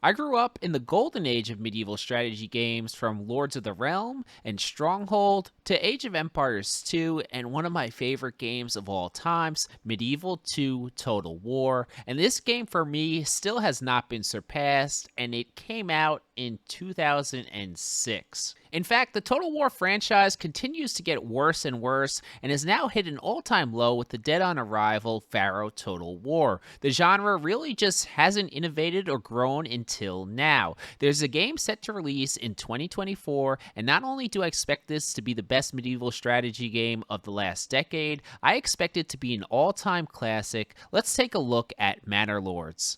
I grew up in the golden age of medieval strategy games, from Lords of the Realm and Stronghold to Age of Empires 2, and one of my favorite games of all times, Medieval 2 Total War. And this game for me still has not been surpassed, and it came out in 2006. In fact, the Total War franchise continues to get worse and worse and has now hit an all-time low with the dead on arrival Pharaoh Total War. The genre really just hasn't innovated or grown until now. There's a game set to release in 2024, and not only do I expect this to be the best medieval strategy game of the last decade, I expect it to be an all-time classic. Let's take a look at Manor Lords.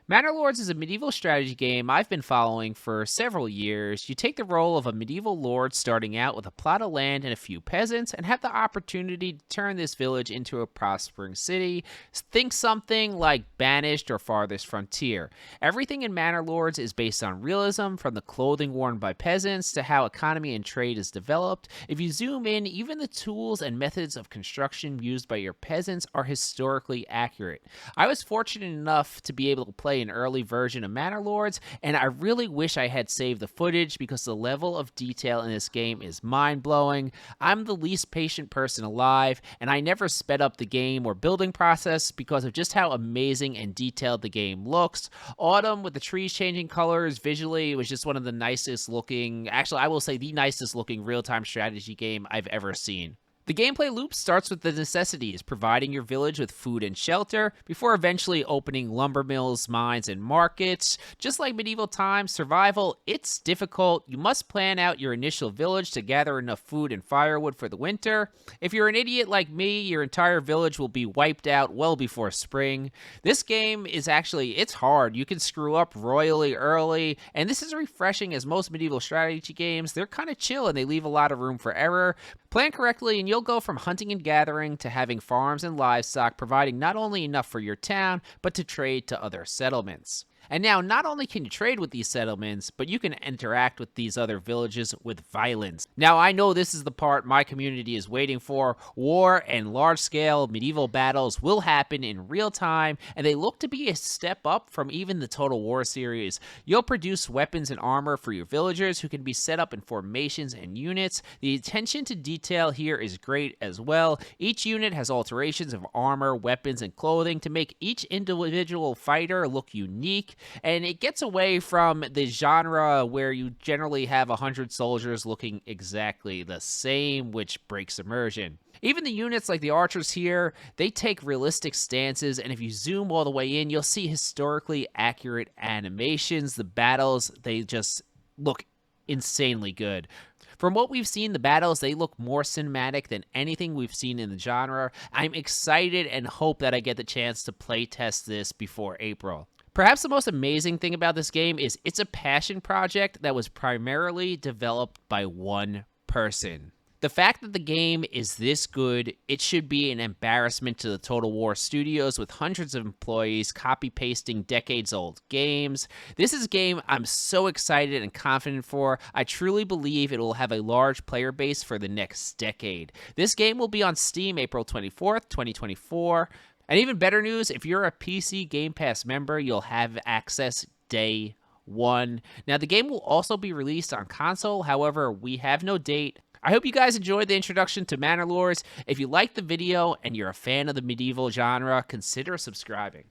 Manor Lords is a medieval strategy game I've been following for several years. You take the role of a medieval lord starting out with a plot of land and a few peasants, and have the opportunity to turn this village into a prospering city. Think something like Banished or Farthest Frontier. Everything in Manor Lords is based on realism, from the clothing worn by peasants to how economy and trade is developed. If you zoom in, even the tools and methods of construction used by your peasants are historically accurate. I was fortunate enough to be able to play an early version of Manor Lords, and I really wish I had saved the footage because the level of detail in this game is mind-blowing. I'm the least patient person alive, and I never sped up the game or building process because of just how amazing and detailed the game looks. Autumn with the trees changing colors, visually, it was just one of the nicest looking, actually I will say the nicest looking real-time strategy game I've ever seen. The gameplay loop starts with the necessities, providing your village with food and shelter, before eventually opening lumber mills, mines, and markets. Just like medieval times, survival, it's difficult. You must plan out your initial village to gather enough food and firewood for the winter. If you're an idiot like me, your entire village will be wiped out well before spring. This game is it's hard. You can screw up royally early, and this is refreshing as most medieval strategy games, they're kind of chill and they leave a lot of room for error. Plan correctly and you'll go from hunting and gathering to having farms and livestock, providing not only enough for your town, but to trade to other settlements. And now, not only can you trade with these settlements, but you can interact with these other villages with violence. Now, I know this is the part my community is waiting for. War and large-scale medieval battles will happen in real time, and they look to be a step up from even the Total War series. You'll produce weapons and armor for your villagers, who can be set up in formations and units. The attention to detail here is great as well. Each unit has alterations of armor, weapons, and clothing to make each individual fighter look unique. And it gets away from the genre where you generally have 100 soldiers looking exactly the same, which breaks immersion. Even the units like the archers here, they take realistic stances, and if you zoom all the way in, you'll see historically accurate animations. The battles, they just look insanely good. From what we've seen, the battles, they look more cinematic than anything we've seen in the genre. I'm excited and hope that I get the chance to play test this before April. Perhaps the most amazing thing about this game is it's a passion project that was primarily developed by one person. The fact that the game is this good, it should be an embarrassment to the Total War studios with hundreds of employees copy-pasting decades-old games. This is a game I'm so excited and confident for. I truly believe it will have a large player base for the next decade. This game will be on Steam April 24th, 2024. And even better news, if you're a PC Game Pass member, you'll have access day one. Now, the game will also be released on console. However, we have no date. I hope you guys enjoyed the introduction to Manor Lords. If you liked the video and you're a fan of the medieval genre, consider subscribing.